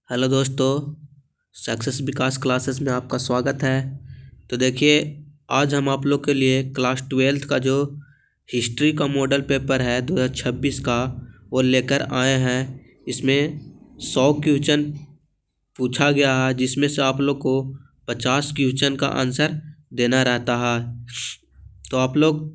Hello दोस्तों, success विकास classes में आपका स्वागत है। तो देखिए, आज हम आप लोग के लिए क्लास 12th का जो हिस्ट्री का मॉडल पेपर है 2026 का वो लेकर आए हैं। इसमें 100 क्वेश्चन पूछा गया है, जिसमें से आप लोग को 50 क्वेश्चन का आंसर देना रहता है। तो आप लोग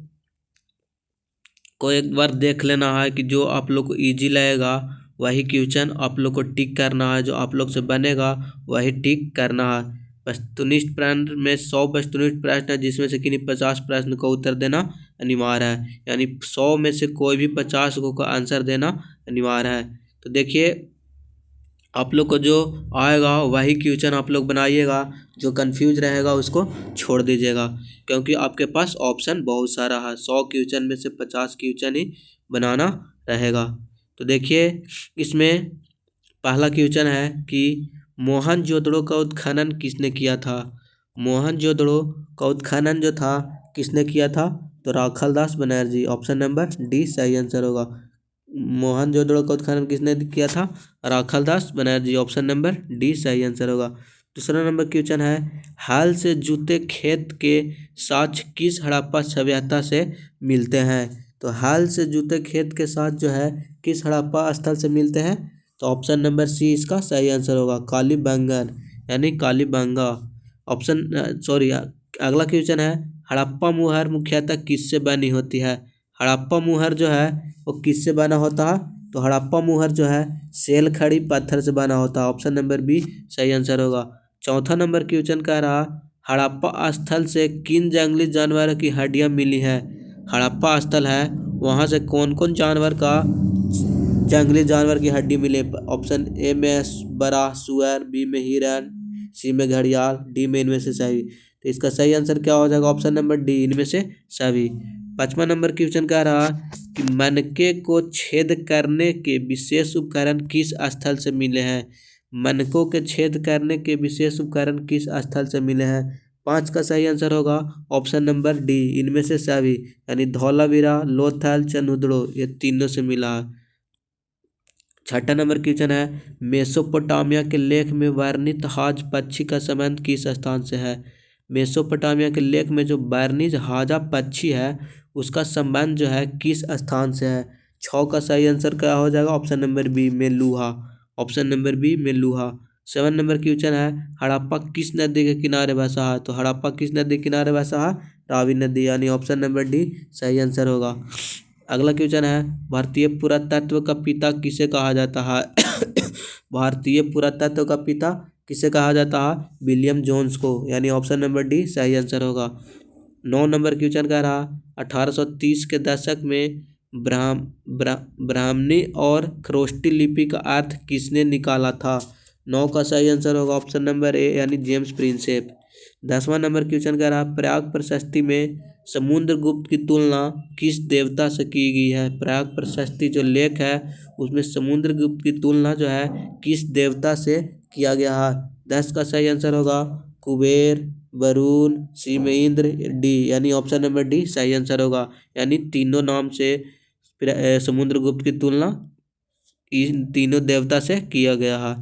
को एक बार देख लेना है कि जो आप लोग को ईजी लगेगा वही क्वेश्चन आप लोग को टिक करना है, जो आप लोग से बनेगा वही टिक करना है। वस्तुनिष्ठ प्रश्न में 100 वस्तुनिष्ठ प्रश्न है, जिसमें से किन्हीं 50 प्रश्न का उत्तर देना अनिवार्य है, यानी 100 में से कोई भी 50 को का आंसर देना अनिवार्य है। तो देखिए, आप लोग को जो आएगा वही क्वेश्चन आप लोग बनाइएगा, जो कंफ्यूज रहेगा उसको छोड़ दीजिएगा, क्योंकि आपके पास ऑप्शन बहुत सारा है। 100 क्वेश्चन में से 50 क्वेश्चन ही बनाना रहेगा। तो देखिए, इसमें पहला क्वेश्चन है कि मोहनजोदड़ो का उत्खनन किसने किया था। मोहनजोदड़ो का उत्खनन जो था किसने किया था, तो Rakhaldas Banerjee. Option number D सही आंसर होगा। मोहनजोदड़ो का उत्खनन किसने किया था, Rakhaldas Banerjee. Option number D सही आंसर होगा। दूसरा नंबर क्वेश्चन है, हाल से जूते खेत के साक्ष्य किस हड़प्पा सभ्यता से मिलते हैं। तो हाल से जूते खेत के साथ जो है किस हड़प्पा स्थल से मिलते हैं, तो ऑप्शन नंबर सी इसका सही आंसर होगा, कालीबंगन यानी कालीबंगा। अगला क्वेश्चन है, हड़प्पा मुहर मुख्यतः किससे बनी होती है। हड़प्पा मुहर जो है वो किससे बना होता है, तो हड़प्पा मुहर जो है सेल खड़ी पत्थर से बना होता है। ऑप्शन नंबर बी सही आंसर होगा। चौथा नंबर क्वेश्चन कह रहा, हड़प्पा स्थल से किन जंगली जानवरों की हड्डियां मिली हैं। हड़प्पा स्थल है, वहां से कौन कौन जानवर का जंगली जानवर की हड्डी मिले। ऑप्शन ए में बड़ा सुअर, बी में हिरन, सी में घड़ियाल, डी में इनमें से सभी। तो इसका सही आंसर क्या हो जाएगा, ऑप्शन नंबर डी इनमें से सभी। पांचवा नंबर क्वेश्चन कह रहा कि मनके को छेद करने के विशेष उपकरण किस स्थल से मिले हैं। मनकों के छेद करने के विशेष उपकरण किस स्थल से मिले हैं। 5 का सही आंसर होगा ऑप्शन नंबर डी इनमें से सभी, यानी धौलावीरा, लोथल, चंदुदड़ो, ये तीनों से मिला है। छठा नंबर क्वेश्चन है, मेसोपोटामिया के लेख में वर्णित हाज पक्षी का संबंध किस स्थान से है। मेसोपोटामिया के लेख में जो वर्णित हाजा पक्षी है उसका संबंध जो है किस स्थान से है। 6 का सही आंसर क्या हो जाएगा, option number B Meluha. Option number B Meluha. 7 number question है, हड़प्पा किस नदी के किनारे बसा है। तो हड़प्पा किस नदी के किनारे बसा है, रावी नदी, यानी ऑप्शन नंबर डी सही आंसर होगा। अगला क्वेश्चन है, भारतीय पुरातत्व का पिता किसे कहा जाता है। भारतीय पुरातत्व का पिता किसे कहा जाता है, विलियम जोन्स को, यानी ऑप्शन नंबर डी सही आंसर होगा। 9 नंबर क्वेश्चन कह रहा, 1830 के दशक में ब्राह्मणी और खरोष्टी लिपि का अर्थ किसने निकाला था। 9 का सही आंसर होगा ऑप्शन नंबर ए, यानी जेम्स प्रिंसेप। 10वां नंबर क्वेश्चन कह रहा, प्रयाग प्रशस्ति में समुद्रगुप्त की तुलना किस देवता से की गई है। प्रयाग प्रशस्ति जो लेख है उसमें समुद्रगुप्त की तुलना जो है किस देवता से किया गया है। 10 का सही आंसर होगा कुबेर, वरुण, सी में इंद्र, डी यानी ऑप्शन नंबर डी सही आंसर होगा, यानी तीनों नाम से समुद्रगुप्त की तुलना इन तीनों देवता से किया गया है।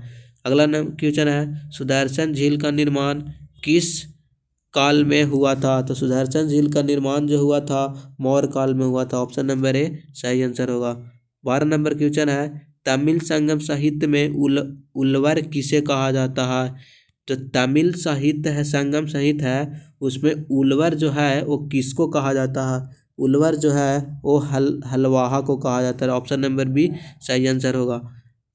अगला क्वेश्चन है, सुदर्शन झील का निर्माण किस काल में हुआ था। तो सुदर्शन झील का निर्माण जो हुआ था मौर्य काल में हुआ था। ऑप्शन नंबर ए सही आंसर होगा। 12 नंबर क्वेश्चन है, तमिल संगम साहित्य में उल्वर किसे कहा जाता है। तो तमिल साहित्य है, संगम साहित्य है, उसमें उल्वर जो है वो किसको कहा जाता है। उल्वर जो है वो हलवाहा को कहा जाता है। ऑप्शन नंबर बी सही आंसर होगा।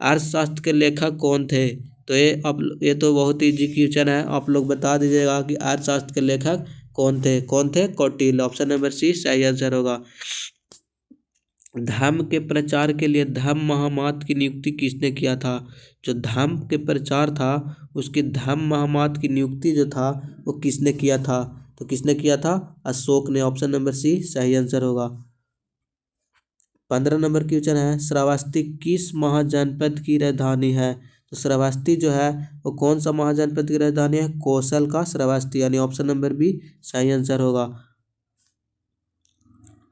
अर्थशास्त्र के लेखक कौन थे। तो ये तो बहुत ही इजी क्वेश्चन है, आप लोग बता दीजिएगा कि अर्थशास्त्र के लेखक कौन थे कौटिल्य। ऑप्शन नंबर सी सही आंसर होगा। धर्म के प्रचार के लिए धर्म महामात की नियुक्ति किसने किया था। जो धर्म के प्रचार था उसकी धर्म महामात की नियुक्ति जो था वो किसने किया था, तो किसने किया था, अशोक ने। ऑप्शन नंबर सी सही आंसर होगा। 15 नंबर क्वेश्चन है, श्रावस्ती किस महाजनपद की राजधानी है। तो श्रावस्ती जो है वो कौन सा महाजनपद की राजधानी है, कौशल का श्रावस्ती, यानी ऑप्शन नंबर बी सही आंसर होगा।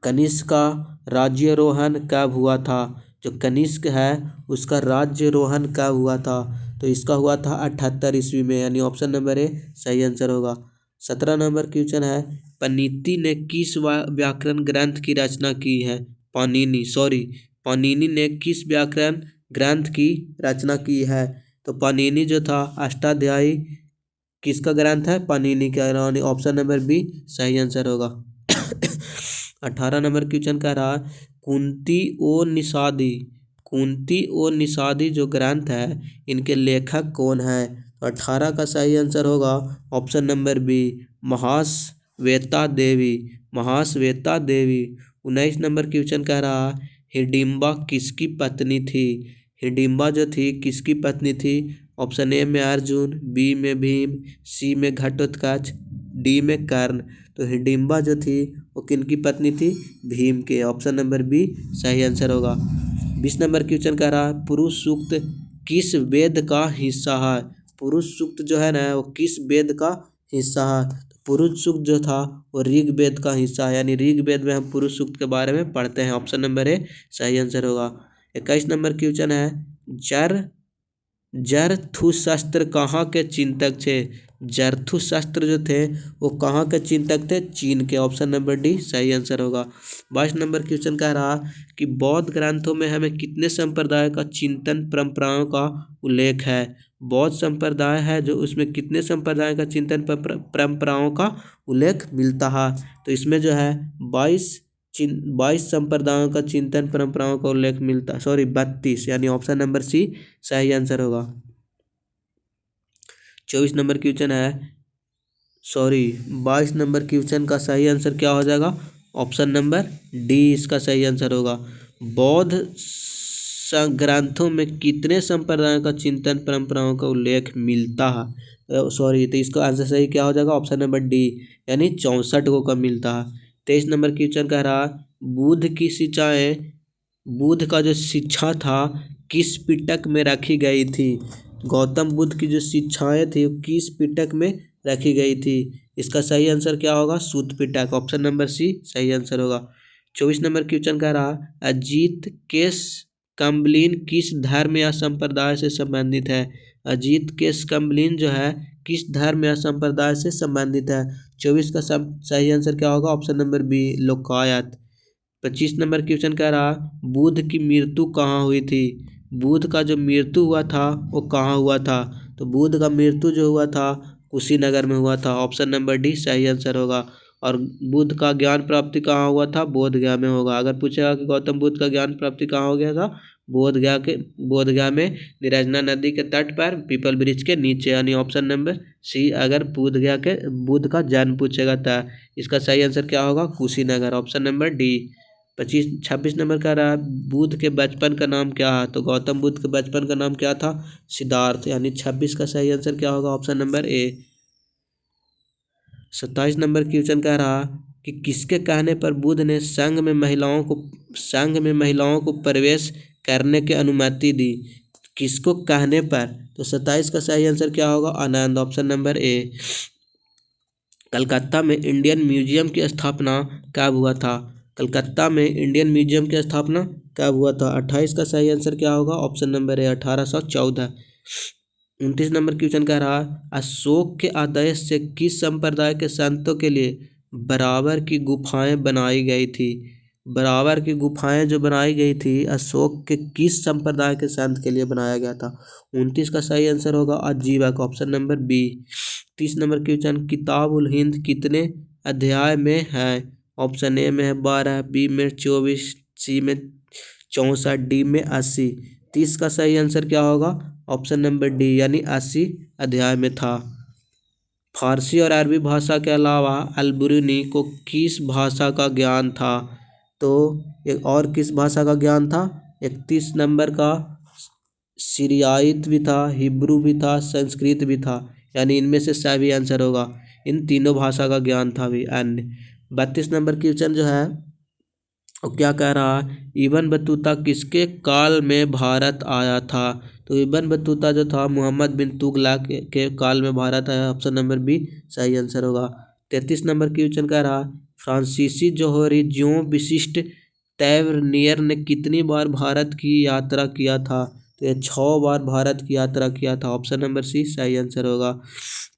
कनिष्क का राज्यारोहण कब हुआ था। जो कनिष्क है उसका राज्यारोहण कब हुआ था। तो इसका हुआ था 78 ईस्वी में, यानी ऑप्शन नंबर ए सही आंसर होगा। 17 नंबर क्वेश्चन है, पनीति ने किस व्याकरण ग्रंथ की रचना की है? पाणिनि ने किस व्याकरण ग्रंथ की रचना की है? तो पाणिनि जो था अष्टाध्यायी किसका ग्रंथ है? पाणिनि का, यानी ऑप्शन नंबर बी सही आंसर होगा। 18 नंबर क्वेश्चन कह रहा है, कुंती और निषादी जो ग्रंथ है इनके लेखक कौन है? तो 18 का सही आंसर होगा ऑप्शन नंबर बी महाश्वेता देवी। 19 नंबर क्वेश्चन कह रहा है, हिडिंबा किसकी पत्नी थी? हिडिंबा जो थी किसकी पत्नी थी? ऑप्शन ए में अर्जुन, बी में भीम, सी में घटोत्कच, डी में कर्ण। तो हिडिंबा जो थी वो किनकी पत्नी थी? भीम के। ऑप्शन नंबर बी सही आंसर होगा। 20 नंबर क्वेश्चन कह रहा है, पुरुष सूक्त किस वेद का हिस्सा है? पुरुष सूक्त जो है ना वो किस वेद का हिस्सा है? पुरुष सूक्त जो था वो ऋग वेद का हिस्सा है, यानी ऋग वेद में हम पुरुष सूक्त के बारे में पढ़ते हैं। ऑप्शन नंबर ए सही आंसर होगा। 21 नंबर क्वेश्चन है, जरथुस्त्र कहाँ के चिंतक थे? जरथुस्त्र जो थे वो कहाँ के चिंतक थे? चीन के। ऑप्शन नंबर डी सही आंसर होगा। 22 नंबर क्वेश्चन कह रहा कि बौद्ध ग्रंथों में हमें कितने संप्रदाय का चिंतन परंपराओं का उल्लेख है? बौद्ध संप्रदाय है जो, उसमें कितने संप्रदाय का चिंतन परंपराओं का उल्लेख मिलता है? तो इसमें जो है 22 संप्रदायों का चिंतन परंपराओं का उल्लेख मिलता, 32, यानी ऑप्शन नंबर सी सही आंसर होगा। 22 नंबर क्वेश्चन का सही आंसर क्या हो जाएगा? ऑप्शन नंबर डी इसका सही आंसर होगा। बौद्ध ग्रंथों में कितने संप्रदायों का चिंतन परंपराओं का उल्लेख मिलता है? तो इसका आंसर सही क्या हो जाएगा? ऑप्शन नंबर डी, यानी 64 को का मिलता है। 23 नंबर क्वेश्चन कह रहा, बुद्ध का जो शिक्षा था किस पिटक में रखी गई थी? गौतम बुद्ध की जो शिक्षाएं थी वो किस पिटक में रखी गई थी? इसका सही आंसर क्या होगा? सूत पिटक। ऑप्शन नंबर सी सही आंसर होगा। 24 नंबर क्वेश्चन कह रहा, अजीत केस कम्बलिन किस धर्म या संप्रदाय से संबंधित है? अजीत केस कम्बलिन जो है किस धर्म या संप्रदाय से संबंधित है? 24 का सही आंसर क्या होगा? ऑप्शन नंबर बी लोकायत। 25 नंबर क्वेश्चन कह रहा, बुद्ध की मृत्यु कहाँ हुई थी? बुद्ध का जो मृत्यु हुआ था वो कहाँ हुआ था? तो बुद्ध का मृत्यु जो हुआ था कुशीनगर में हुआ था। ऑप्शन नंबर डी सही आंसर होगा। और बुद्ध का ज्ञान प्राप्ति कहाँ हुआ था? बोध गया में होगा। अगर पूछेगा कि गौतम बुद्ध का ज्ञान प्राप्ति कहाँ हो गया था? बोध गया में निरंजना नदी के तट पर पीपल वृक्ष के नीचे, यानी ऑप्शन नंबर सी। अगर बुद्ध का जन्म पूछेगा था, इसका सही आंसर क्या होगा? Kushinagar. Option number D. 26 number का रहा, बुद्ध के बचपन का नाम क्या है? तो गौतम बुद्ध के बचपन का नाम क्या था? सिद्धार्थ, यानी 26 का सही आंसर क्या होगा? ऑप्शन नंबर ए। 27 नंबर क्वेश्चन कह रहा कि किसके कहने पर बुद्ध ने संघ में महिलाओं को प्रवेश करने की अनुमति दी? किसको कहने पर? तो 27 का सही आंसर क्या होगा? Anand. Option number A. Calcutta में इंडियन म्यूजियम की स्थापना कब हुआ था? कलकत्ता में इंडियन म्यूजियम की स्थापना कब हुआ था? 28 का सही आंसर क्या होगा? ऑप्शन नंबर ए 1814। 29 नंबर क्वेश्चन कह रहा, अशोक के आदेश से किस संप्रदाय के संतों के लिए बराबर की गुफाएं बनाई गई थी? बराबर की गुफाएं जो बनाई गई थी अशोक के किस संप्रदाय के संत के लिए बनाया गया था? 29 का सही आंसर होगा Ajivaka. Option number B. 30 number question, Kitab ul Hind कितने अध्याय में है? ऑप्शन ए में है 12, बी में 24, सी में 64, डी में 80। 30 का सही आंसर क्या होगा? ऑप्शन नंबर डी, यानी 80 अध्याय में था। फारसी और अरबी भाषा के अलावा अल-बिरूनी को किस भाषा का ज्ञान था? तो एक और किस भाषा का ज्ञान था? 31 नंबर का सीरियाइत भी था, हिब्रू भी था, संस्कृत भी था, यानी इनमें से सभी आंसर होगा। इन तीनों भाषा का ज्ञान था भी अन्य। 32 नंबर क्वेश्चन जो है वो क्या कह रहा है, इब्न बतूता किसके काल में भारत आया था? तो इब्न बतूता जो था मोहम्मद बिन तुगलक के काल में भारत आया। ऑप्शन नंबर बी सही आंसर होगा। 33 नंबर क्वेश्चन कह रहा, फ्रांसीसी जोहरी ज्यों विशिष्ट तैवर्नियर ने कितनी बार भारत की यात्रा किया था? तो ये 6 बार भारत की यात्रा किया था। ऑप्शन नंबर सी सही आंसर होगा।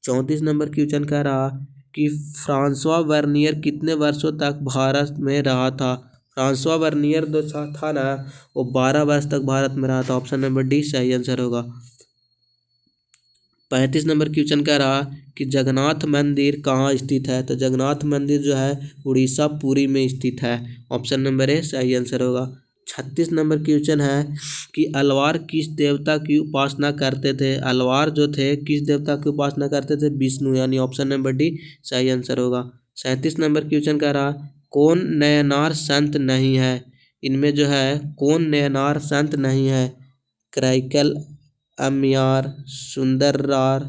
34 नंबर क्वेश्चन कह रहा कि फ्रांसवा वर्नियर कितने वर्षों तक भारत में रहा था। फ्रांसवा वर्नियर जो था ना, वो 12 वर्ष तक भारत में रहा था। ऑप्शन नंबर डी सही आंसर होगा। 35 नंबर क्वेश्चन कह रहा कि जगन्नाथ मंदिर कहाँ स्थित है। तो जगन्नाथ मंदिर जो है उड़ीसा पुरी में स्थित है। ऑप्शन नंबर ए सही आंसर होगा। 36 नंबर क्वेश्चन है कि अलवार किस देवता की उपासना करते थे। अलवार जो थे किस देवता की उपासना करते थे, विष्णु, यानी ऑप्शन नंबर डी सही आंसर होगा। 37 नंबर क्वेश्चन कह रहा कौन नयनार संत नहीं है। इनमें जो है कौन नयनार संत नहीं है। क्रैकल, अम्यार, सुंदररार,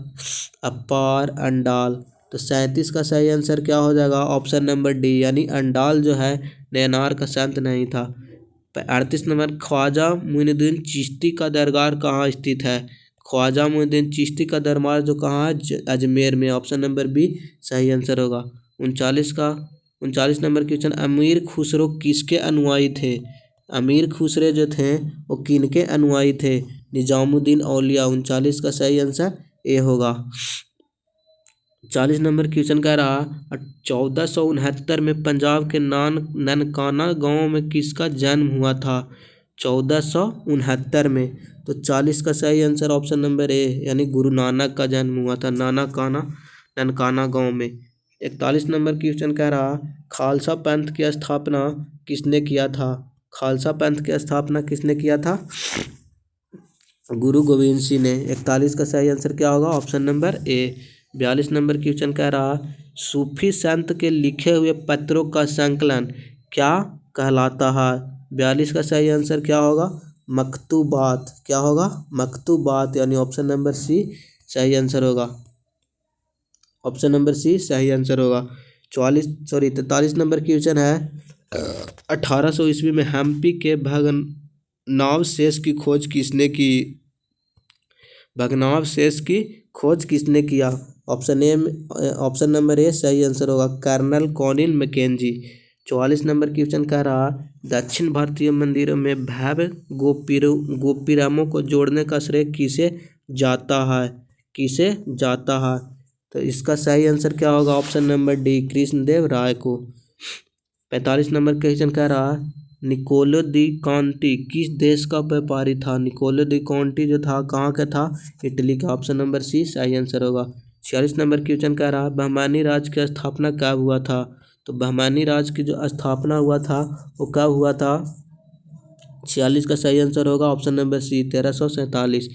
अपार, अंडाल। तो 37 का सही आंसर क्या हो जाएगा, ऑप्शन नंबर डी, यानी अंडाल जो है नैनार का संत नहीं था। 38 नंबर ख्वाजा मुइनुद्दीन चिश्ती का दरगाह कहाँ स्थित है। ख्वाजा मुइनुद्दीन चिश्ती का दरबार जो कहाँ है, अजमेर में। ऑप्शन नंबर बी सही आंसर होगा। 39 नंबर क्वेश्चन, अमीर खुसरो किसके अनुयायी थे। अमीर खुसरे जो थे वो किनके अनुयायी थे। निजामुद्दीन औलिया। 39 का सही आंसर ए होगा। 40 नंबर क्वेश्चन कह रहा 1469 में पंजाब के ननकाना गांव में किसका जन्म हुआ था। 1469 में। तो 40 का सही आंसर ऑप्शन नंबर ए, यानी गुरु नानक का जन्म हुआ था ननकाना गांव में। 41 नंबर क्वेश्चन कह रहा खालसा पंथ की स्थापना किसने किया था। खालसा पंथ की स्थापना किसने किया था, गुरु गोविंद सिंह ने। 41 का सही आंसर क्या होगा, ऑप्शन नंबर ए। 42 नंबर क्वेश्चन कह रहा सूफी संत के लिखे हुए पत्रों का संकलन क्या कहलाता है। 42 का सही आंसर क्या होगा, मकतूबात। क्या होगा, मकतूबात, यानी ऑप्शन नंबर सी सही आंसर होगा। ऑप्शन नंबर सी सही आंसर होगा। 43 नंबर क्वेश्चन है 1800 ईस्वी में हम्पी के भग्नावशेष की खोज किसने की। भग्नावशेष की खोज किसने किया। ऑप्शन नंबर ए सही आंसर होगा, कर्नल कॉनिन मैकेंजी। 44 नंबर क्वेश्चन कह रहा दक्षिण भारतीय मंदिरों में भव्य गोपुरमों को जोड़ने का श्रेय किसे जाता है। किसे जाता है, तो इसका सही आंसर क्या होगा, ऑप्शन नंबर डी, कृष्णदेव राय को। 45 नंबर क्वेश्चन कह रहा निकोलो दी कॉन्टी किस देश का व्यापारी था। निकोलो दी कॉन्टी जो था कहाँ का था, इटली का। ऑप्शन नंबर सी सही आंसर होगा। 46 नंबर क्वेश्चन कह रहा बहमानी राज्य की स्थापना कब हुआ था। तो बहमानी राज्य की जो स्थापना हुआ था वो कब हुआ था। 46 का सही आंसर होगा, option number C, 1347।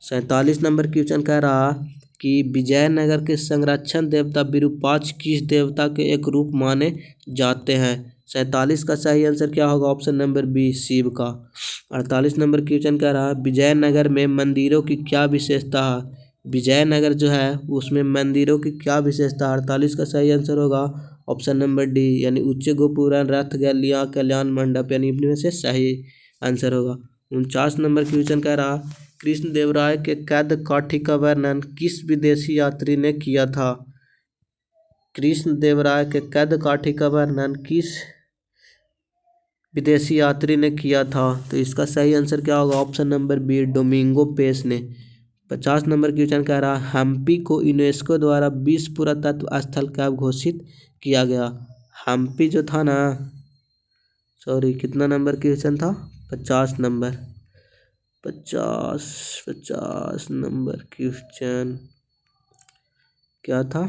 47 number question कह रहा कि विजयनगर के संरक्षण देवता विरूपाक्ष किस देवता के एक रूप माने जाते हैं। 47 का सही आंसर क्या होगा, ऑप्शन नंबर बी, शिव का। 48 नंबर क्वेश्चन कह रहा विजयनगर में मंदिरों की क्या विशेषता है। विजयनगर जो है उसमें मंदिरों की क्या विशेषता है। 48 का सही आंसर होगा, ऑप्शन नंबर डी, यानी उच्च गोपुरम, रथ गलियां, कल्याण मंडप, यानी इनमें में से सही आंसर होगा। 49 नंबर क्वेश्चन कह रहा कृष्णदेवराय के कैद काठी का वर्णन किस विदेशी यात्री ने किया था। कृष्णदेवराय के कैद काठी का वर्णन किस विदेशी यात्री ने किया था। तो इसका सही आंसर क्या होगा, option number B, Domingo Paes ने। 50 नंबर क्वेश्चन कह रहा हम्पी को यूनेस्को द्वारा विश्व पुरातत्व स्थल कब घोषित किया गया। हम्पी जो था ना, सॉरी कितना नंबर क्वेश्चन था, 50 नंबर 50 नंबर क्वेश्चन क्या था,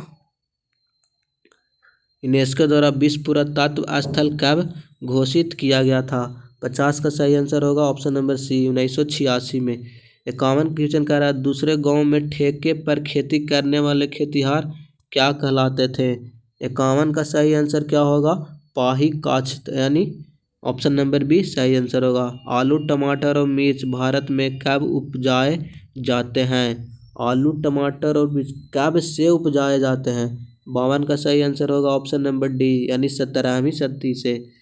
यूनेस्को द्वारा विश्व पुरातत्व स्थल कब घोषित किया गया था। 50 का सही आंसर होगा, ऑप्शन नंबर सी, 1986 में। 51 क्वेश्चन कह रहा है दूसरे गांव में ठेके पर खेती करने वाले खेतिहर क्या कहलाते थे। 51 का सही आंसर क्या होगा, पाही काश्त, यानी ऑप्शन नंबर बी सही आंसर होगा। आलू, टमाटर और मिर्च भारत में कब उपजाए जाते हैं। आलू, टमाटर और मिर्च कब से उपजाए जाते हैं। 52 का सही आंसर होगा, ऑप्शन नंबर डी, यानी 17वीं सदी से।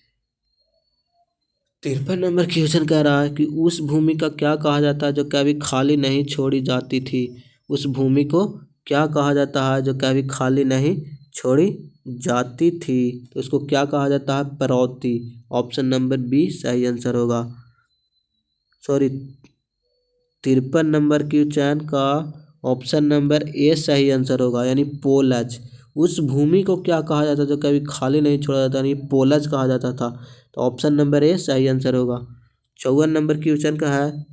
53 नंबर क्वेश्चन कह रहा है कि उस भूमि का क्या कहा जाता है जो कभी खाली नहीं छोड़ी जाती थी। उस भूमि को क्या कहा जाता है जो कभी खाली नहीं छोड़ी जाती थी, तो उसको क्या कहा जाता है, परौती। ऑप्शन नंबर बी सही आंसर होगा। सॉरी 53 नंबर क्वेश्चन का ऑप्शन नंबर ए सही आंसर होगा, यानी पोलज। उस भूमि को क्या कहा जाता था जो कभी खाली नहीं छोड़ा जाता, यानी पोलज कहा जाता था। तो ऑप्शन नंबर ए सही आंसर होगा। 54 नंबर क्वेश्चन का है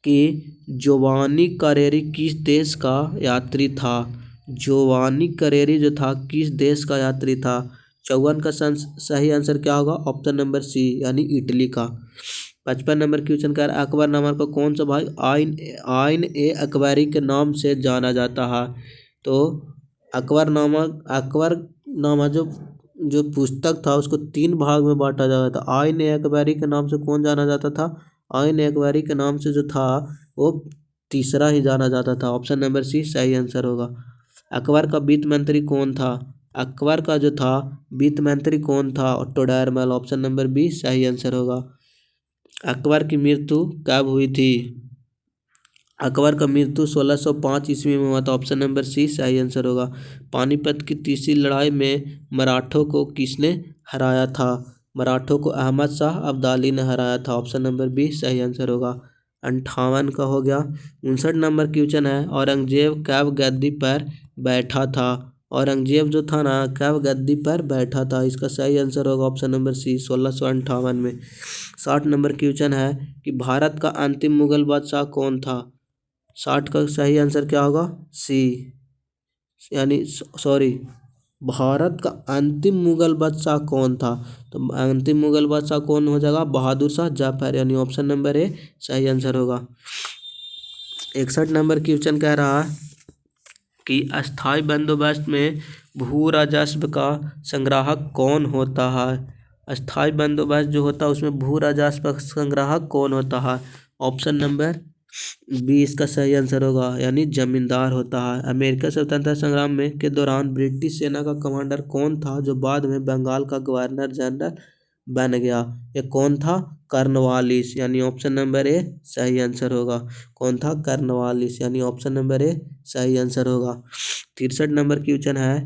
कि जोवानी करेरी किस देश का यात्री था। जोवानी करेरी जो था किस देश का यात्री था। 54 का सही आंसर क्या होगा, ऑप्शन नंबर सी, यानी इटली का। 55 नंबर क्वेश्चन का अकबरनामा को कौन सा भाग आइन आइन ए अकबरी के नाम से जाना जाता है। तो अकबरनामा जो जो पुस्तक था उसको 3 भाग में बांटा जाता था। आइन ए अकबरी के नाम से कौन जाना जाता था, आइन ए अकबरी के नाम से जो था वो तीसरा ही जाना जाता था। ऑप्शन नंबर सी सही आंसर होगा। अकबर का वित्त मंत्री कौन था। अकबर का जो था वित्त मंत्री कौन था, टोडरमल। ऑप्शन नंबर बी सही आंसर होगा। अकबर की मृत्यु कब हुई थी। अकबर का मृत्यु 1605 ईस्वी में हुआ था। ऑप्शन नंबर सी सही आंसर होगा। पानीपत की तीसरी लड़ाई में मराठों को किसने हराया था। मराठों को अहमद शाह अब्दाली ने हराया था। ऑप्शन नंबर बी सही आंसर होगा। 58 का हो गया। 59 नंबर क्वेश्चन है, औरंगजेब कब गद्दी पर बैठा था। औरंगजेब जो था ना कब गद्दी पर बैठा था, इसका सही आंसर होगा ऑप्शन नंबर सी 1658 में। 60 नंबर क्वेश्चन है कि भारत का अंतिम मुगल बादशाह कौन था। 60 का सही आंसर क्या होगा, सी, यानी सॉरी, भारत का अंतिम मुगल बादशाह कौन था। तो अंतिम मुगल बादशाह कौन हो जाएगा, बहादुर शाह जफर, यानी ऑप्शन नंबर ए सही आंसर होगा। 61 नंबर क्वेश्चन कह रहा है कि अस्थाई बंदोबस्त में भू राजस्व का संग्राहक कौन होता है। अस्थाई बंदोबस्त जो होता है उसमें भू राजस्व का संग्राहक कौन होता है। ऑप्शन नंबर बी इसका सही आंसर होगा, यानी जमींदार होता है। अमेरिका स्वतंत्रता संग्राम में के दौरान ब्रिटिश सेना का कमांडर कौन था जो बाद में बंगाल का गवर्नर जनरल बन गया। ये कौन था, कर्नवालिस, यानी ऑप्शन नंबर ए सही आंसर होगा। कौन था, कर्नवालिस, यानी ऑप्शन नंबर ए सही आंसर होगा। 63 नंबर क्वेश्चन है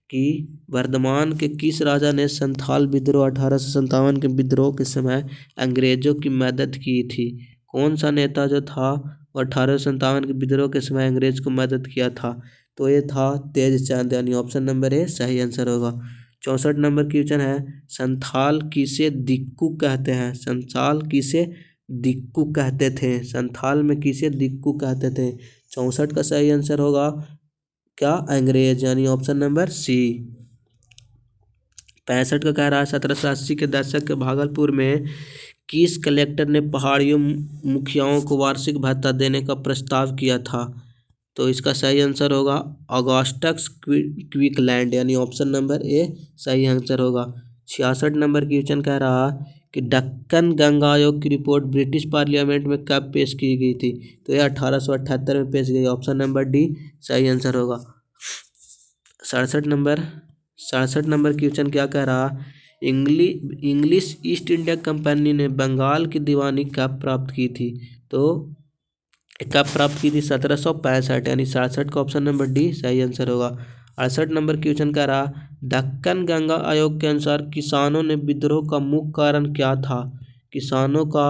कि वर्धमान के किस राजा ने संथाल विद्रोह 1857 के विद्रोह के समय अंग्रेजों की मदद की थी। कौन सा नेता जो था वो 1857 के विद्रोह के समय अंग्रेज को मदद किया था। तो ये था तेज चंद, यानी ऑप्शन नंबर ए सही आंसर होगा। 64 नंबर क्वेश्चन है, संथाल किसे दिक्कू कहते हैं। संथाल किसे दिक्कू कहते थे। संथाल में किसे दिक्कू कहते थे। 64 का सही आंसर होगा क्या, अंग्रेज, यानी ऑप्शन नंबर सी। 65 का कह रहा है 1780 के दशक के भागलपुर में किस कलेक्टर ने पहाड़ियों मुखियाओं को वार्षिक भत्ता देने का प्रस्ताव किया था। तो इसका सही आंसर होगा ऑगस्टस क्विकलैंड, यानी ऑप्शन नंबर ए सही आंसर होगा। 66 नंबर क्वेश्चन कह रहा कि दक्कन गंगा आयोग की रिपोर्ट ब्रिटिश पार्लियामेंट में कब पेश की गई थी। तो यह 1878 में पेश की गई। ऑप्शन नंबर डी सही आंसर होगा। 67 नंबर क्वेश्चन क्या कह रहा, इंग्लिश ईस्ट इंडिया कंपनी ने बंगाल की दीवानी कब प्राप्त की थी। तो कब प्राप्त की थी, 1765, यानी 67 का ऑप्शन नंबर डी सही आंसर होगा। 68 नंबर क्वेश्चन कह रहा, दक्कन गंगा आयोग के अनुसार किसानों ने विद्रोह का मुख्य कारण क्या था। किसानों का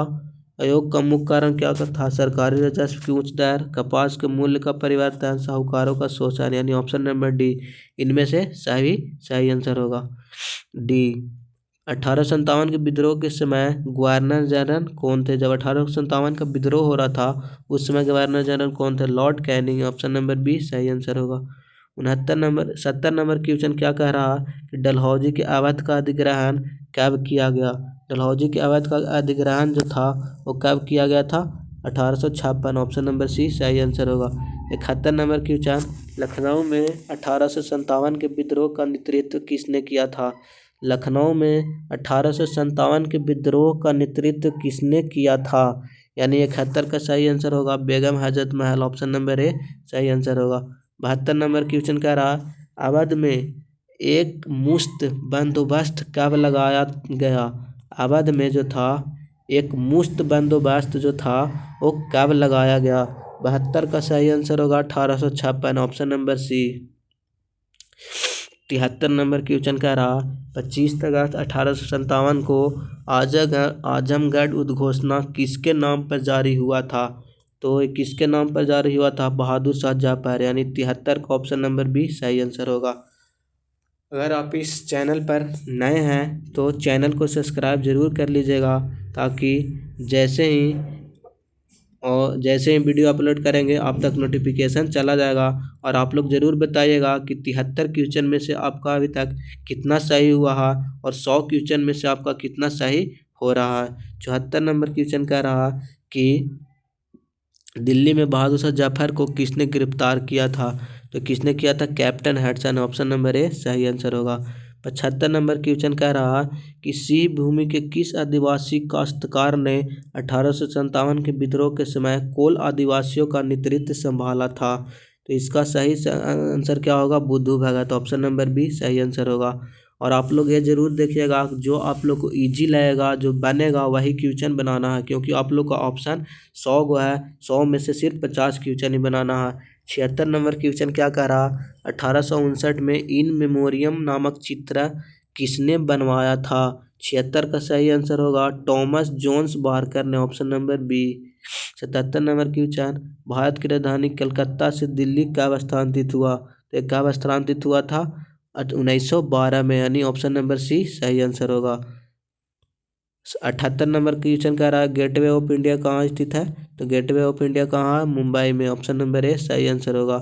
आयोग का मुख्य कारण क्या था, सरकारी राजस्व की उच्च दर, कपास के मूल्य का परिवर्तन, साहूकारों का शोषण, यानी ऑप्शन नंबर डी इनमें से सही आंसर होगा डी। 1857 के विद्रोह के समय गवर्नर जनरल कौन थे। जब 1857 का विद्रोह हो रहा था उस समय गवर्नर जनरल कौन थे, Lord Canning, option number B सही आंसर होगा। 70 नंबर क्वेश्चन क्या कह रहा कि डलहौजी के अवध का अधिग्रहण कब किया गया। डलहौजी के अवध का अधिग्रहण जो था वो कब किया गया था, 1856, ऑप्शन नंबर सी सही आंसर होगा। 71 नंबर क्वेश्चन, लखनऊ में 1857 के विद्रोह का नेतृत्व किसने किया था। लखनऊ में 1857 के विद्रोह का नेतृत्व किसने किया था, यानी 71 का सही आंसर होगा बेगम हजरत महल, ऑप्शन नंबर ए सही आंसर होगा। 72 नंबर क्वेश्चन कह रहा, अवध में एक मुश्त बंदोबस्त कब लगाया गया। अवध में जो था एक मुश्त बंदोबस्त जो था वो कब लगाया गया। 72 का सही आंसर होगा 1856, option number C. 73 number question कह रहा 25 अगस्त 1857 को आजमगढ़ उद्घोषणा किसके नाम पर जारी हुआ था। तो ये किसके नाम पर जारी हुआ था, बहादुर शाह जफर, यानी 73 का ऑप्शन नंबर बी सही आंसर होगा। अगर आप इस चैनल पर नए हैं तो चैनल को सब्सक्राइब जरूर कर लीजिएगा, ताकि जैसे ही वीडियो अपलोड करेंगे आप तक नोटिफिकेशन चला जाएगा। और आप लोग ज़रूर बताइएगा कि 73 क्वेश्चन में से आपका अभी तक कितना सही हुआ है और 100 क्वेश्चन में से आपका कितना सही हो रहा है। 74 नंबर क्वेश्चन कह रहा कि दिल्ली में बहादुर शाह जफर को किसने गिरफ्तार किया था। तो किसने किया था, कैप्टन हैडसन, ऑप्शन नंबर ए सही आंसर होगा। 75 नंबर क्वेश्चन कह रहा कि सिंह भूमि के किस आदिवासी काश्तकार ने 1857 के विद्रोह के समय कोल आदिवासियों का नेतृत्व संभाला था। तो इसका सही आंसर क्या होगा, बुद्धू भगत, ऑप्शन नंबर बी सही आंसर होगा। और आप लोग ये जरूर देखिएगा, जो आप लोग को इजी लगेगा, जो बनेगा वही क्वेश्चन बनाना है, क्योंकि आप लोग का ऑप्शन 100 गो है, 100 में से सिर्फ 50 क्वेश्चन ही बनाना है। 76 नंबर क्वेश्चन क्या कह रहा, 1859 में इन मेमोरियम नामक चित्र किसने बनवाया था। 76 का सही आंसर होगा टॉमस जोन्स बारकर ने, option number B. 77 number question, Bharat की राजधानी कलकत्ता से दिल्ली कब स्थानांतरित हुआ। तो कब स्थानांतरित हुआ था, 1912 में, यानी ऑप्शन नंबर सी सही आंसर होगा। 78 नंबर क्वेश्चन कह रहा है गेटवे ऑफ इंडिया कहाँ स्थित है। तो गेटवे ऑफ इंडिया कहाँ है, मुंबई में, ऑप्शन नंबर ए सही आंसर होगा।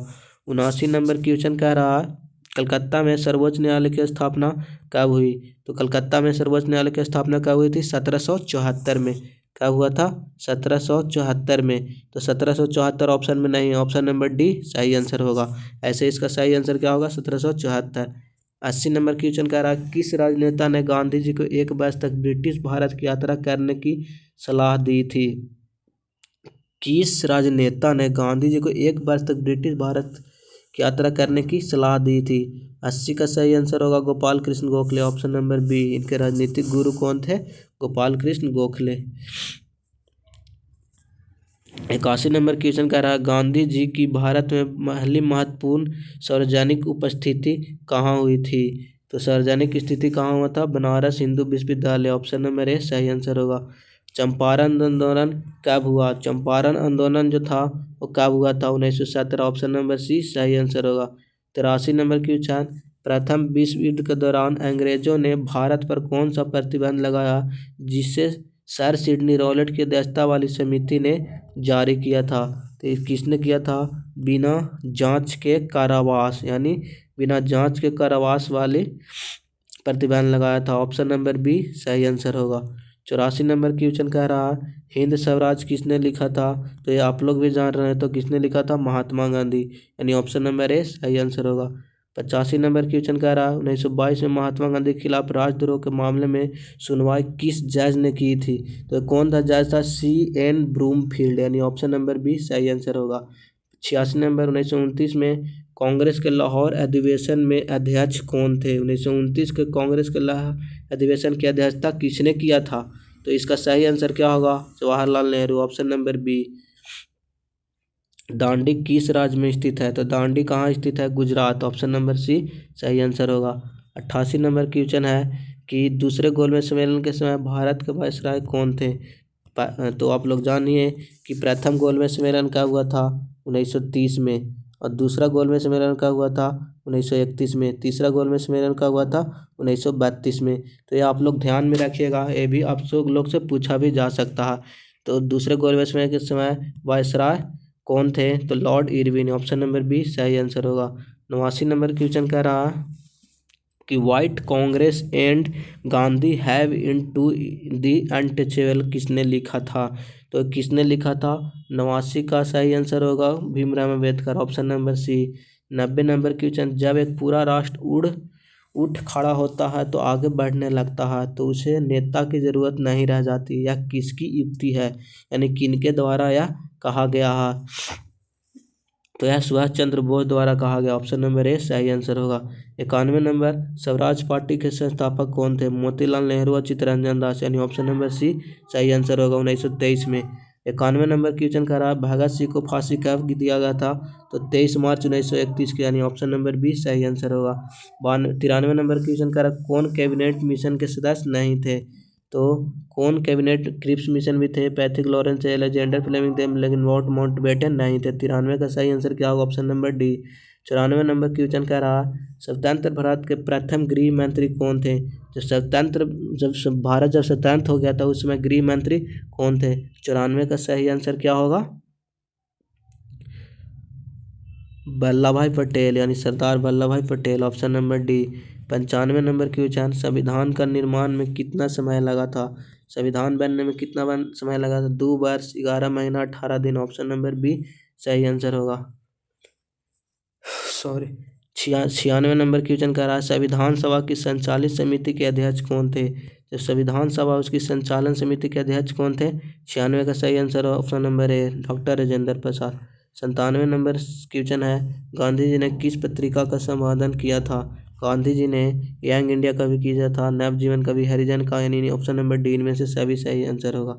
79 नंबर क्वेश्चन कह रहा है कलकत्ता में सर्वोच्च न्यायालय की स्थापना कब हुई। तो कलकत्ता में सर्वोच्च न्यायालय की स्थापना कब हुई थी, 1774 में। कब हुआ था, 1774 में। तो 1774 ऑप्शन में नहीं, ऑप्शन नंबर डी सही आंसर होगा। ऐसे इसका सही आंसर क्या होगा, 1774। 80 नंबर क्वेश्चन कह रहा है किस राजनेता ने गांधी जी को 1 वर्ष तक ब्रिटिश भारत की यात्रा करने की सलाह दी थी। किस राजनेता ने गांधी जी को 1 वर्ष तक ब्रिटिश भारत की यात्रा करने की सलाह दी थी। 80 का सही आंसर होगा Gopal Krishna Gokhale, option number B. इनके राजनीतिक गुरु कौन थे, गोपाल कृष्ण गोखले। 81 नंबर क्वेश्चन कह रहा है गांधी जी की भारत में पहली महत्वपूर्ण सार्वजनिक उपस्थिति कहाँ हुई थी। तो सार्वजनिक स्थिति कहाँ हुआ था, बनारस हिंदू विश्वविद्यालय, ऑप्शन नंबर ए सही आंसर होगा। चंपारण आंदोलन कब हुआ। चंपारण आंदोलन जो था वो कब हुआ था, 1917, ऑप्शन नंबर सी सही आंसर होगा। 83 नंबर क्वेश्चन, प्रथम विश्व युद्ध के दौरान अंग्रेजों ने भारत पर कौन सा प्रतिबंध लगाया जिसे सर सिडनी रॉलेट की अध्यक्षता वाली समिति ने जारी किया था। तो किसने किया था, बिना जांच के कारावास, यानी बिना जांच के कारावास वाले प्रतिबंध लगाया था, ऑप्शन नंबर बी सही आंसर होगा। 84 नंबर क्वेश्चन कह रहा हिंद स्वराज किसने लिखा था। तो ये आप लोग भी जान रहे हैं, तो किसने लिखा था, महात्मा गांधी, यानी ऑप्शन नंबर ए सही आंसर होगा। 85 नंबर क्वेश्चन कह रहा 1922 में महात्मा गांधी के खिलाफ राजद्रोह के मामले में सुनवाई किस जज ने की थी। तो कौन था जज, था C.N. ब्रूमफील्ड, यानी ऑप्शन नंबर बी सही आंसर होगा। 86 नंबर, 1929 में कांग्रेस के लाहौर अधिवेशन में अध्यक्ष कौन थे। 1929 के कांग्रेस के लाहौर अधिवेशन की अध्यक्षता किसने किया था। तो इसका सही आंसर क्या होगा, Jawaharlal Nehru, option number B. Dandi किस राज्य में स्थित है। तो दांडी कहाँ स्थित है, गुजरात, ऑप्शन नंबर सी सही आंसर होगा। 88 नंबर क्वेश्चन है कि दूसरे गोलमेज सम्मेलन के समय भारत के वायसराय कौन थे। तो आप लोग जानिए कि प्रथम गोलमेज सम्मेलन कब हुआ था, 1930 में, और दूसरा गोलमेज सम्मेलन कब हुआ था, 1931 में, तीसरा गोलमेज सम्मेलन कब हुआ था, 1932 में। तो ये आप लोग ध्यान में रखिएगा, ये भी आप लोग से पूछा भी जा सकता है। तो दूसरे गोलमेज सम्मेलन के समय वायसराय कौन थे, तो Lord Irwin, option number B सही आंसर होगा। 89 नंबर क्वेश्चन कह रहा कि what Congress and Gandhi have into the untouchable किसने लिखा था। तो किसने लिखा था, 89 का सही आंसर होगा Bhimrao Ambedkar, option number C. 90 number question, जब एक पूरा राष्ट्र उठ खड़ा होता है तो आगे बढ़ने लगता है तो उसे नेता की जरूरत नहीं रह जाती, यह किसकी युक्ति है, यानी किनके द्वारा यह कहा गया है। तो यह सुभाष चंद्र बोस द्वारा कहा गया, ऑप्शन नंबर ए सही आंसर होगा। 91 नंबर, स्वराज पार्टी के संस्थापक कौन थे, मोतीलाल नेहरू और चित्तरंजन दास, यानी ऑप्शन नंबर सी सही आंसर होगा, 1923 में। 91 नंबर क्वेश्चन कह रहा है भगत सिंह को फांसी कब दिया गया था, तो 23 मार्च 1931 को, यानी ऑप्शन नंबर बी सही आंसर होगा। 93 नंबर क्वेश्चन कह रहा है कौन कैबिनेट मिशन के सदस्य नहीं थे, तो कौन कैबिनेट क्रिप्स मिशन भी थे, पैथिक लॉरेंस थे, अलेक्जेंडर फ्लेमिंग थे, लेकिन वॉट माउंटबेटन नहीं थे। 93 का सही आंसर क्या होगा, option number D. 94 number question कह रहा स्वतंत्र भारत के प्रथम गृह मंत्री कौन थे, जब भारत स्वतंत्र हो गया था उस समय गृह मंत्री कौन थे। 94 का सही आंसर क्या होगा, वल्लभ भाई पटेल, यानी सरदार वल्लभ भाई Patel, option number D. 95 number question संविधान का निर्माण में कितना समय लगा था, संविधान बनने में कितना समय लगा था, 2 वर्ष, 11 महीना, 18 दिन, ऑप्शन नंबर बी सही आंसर होगा। 96 नंबर क्वेश्चन कह रहा है संविधान सभा की संचालित समिति के अध्यक्ष कौन थे, जब संविधान सभा उसकी संचालन समिति के अध्यक्ष कौन थे। 96 का सही आंसर ऑप्शन नंबर ए, doctor Rajendra Prasad. 97 number question है गांधी जी ने किस पत्रिका का संपादन किया था, गांधी जी ने यंग इंडिया का भी किया था, नवजीवन का भी, हरिजन का, यानी ऑप्शन नंबर डी में से सभी सही आंसर होगा।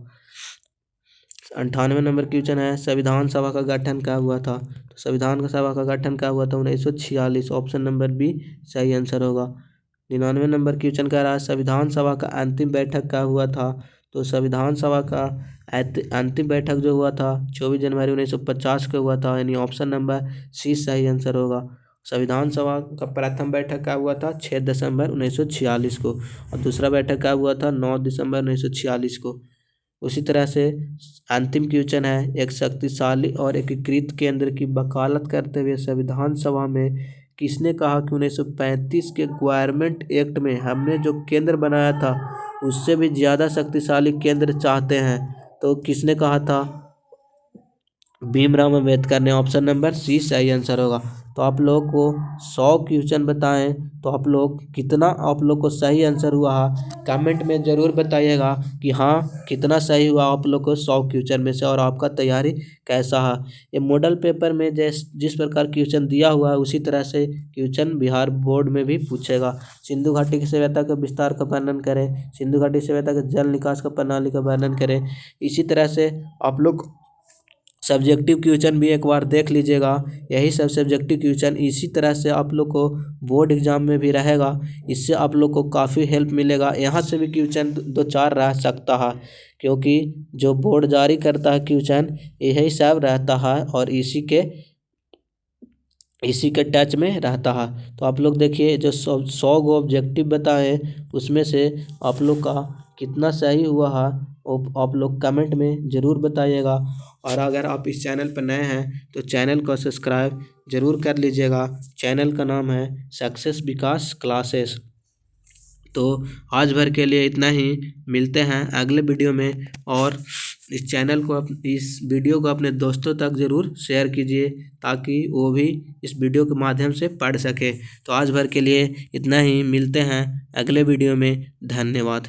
98 नंबर क्वेश्चन है संविधान सभा का गठन कब हुआ था, तो संविधान सभा का गठन कब हुआ था, 1946, ऑप्शन नंबर बी सही आंसर होगा। 99 नंबर क्वेश्चन कह रहा है संविधान सभा का अंतिम बैठक कब हुआ था, तो संविधान सभा का अंतिम बैठक जो हुआ था 24 जनवरी 1950 को हुआ था, यानी ऑप्शन नंबर सी सही आंसर होगा। संविधान सभा का प्रथम बैठक कब हुआ था, 6 दिसंबर 1946 को, और दूसरा बैठक कब हुआ था, 9 दिसंबर 1946 को। उसी तरह से अंतिम क्वेश्चन है एक शक्तिशाली और एकीकृत केंद्र की वकालत करते हुए संविधान सभा में किसने कहा कि 1935 के गवर्नमेंट एक्ट में हमने जो केंद्र बनाया था उससे भी ज़्यादा शक्तिशाली केंद्र चाहते हैं, तो किसने कहा था, भीमराव अम्बेडकर ने, ऑप्शन नंबर सी सही आंसर होगा। तो आप लोग को 100 क्वेश्चन बताएं तो आप लोग कितना आप लोग को सही आंसर हुआ है कमेंट में ज़रूर बताइएगा कि हाँ कितना सही हुआ आप लोग को 100 क्वेश्चन में से, और आपका तैयारी कैसा है। ये मॉडल पेपर में जिस प्रकार क्वेश्चन दिया हुआ है उसी तरह से क्वेश्चन बिहार बोर्ड में भी पूछेगा। सिंधु घाटी की सभ्यता के विस्तार का वर्णन करें, सिंधु घाटी सभ्यता के जल निकास का प्रणाली का वर्णन करें। इसी तरह से आप लोग सब्जेक्टिव क्वेश्चन भी एक बार देख लीजिएगा, यही सब सब्जेक्टिव क्वेश्चन इसी तरह से आप लोग को बोर्ड एग्जाम में भी रहेगा, इससे आप लोग को काफ़ी हेल्प मिलेगा। यहाँ से भी क्वेश्चन 2-4 रह सकता है, क्योंकि जो बोर्ड जारी करता है क्वेश्चन यही सब रहता है और इसी के टच में रहता है। तो आप लोग देखिए जो 100 गो ऑब्जेक्टिव बताए उसमें से आप लोग का कितना सही हुआ है आप लोग कमेंट में ज़रूर बताइएगा। और अगर आप इस चैनल पर नए हैं तो चैनल को सब्सक्राइब ज़रूर कर लीजिएगा। चैनल का नाम है सक्सेस विकास क्लासेस। तो आज भर के लिए इतना ही, मिलते हैं अगले वीडियो में। और इस वीडियो को अपने दोस्तों तक ज़रूर शेयर कीजिए ताकि वो भी इस वीडियो के माध्यम से पढ़ सके। तो आज भर के लिए इतना ही, मिलते हैं अगले वीडियो में। धन्यवाद।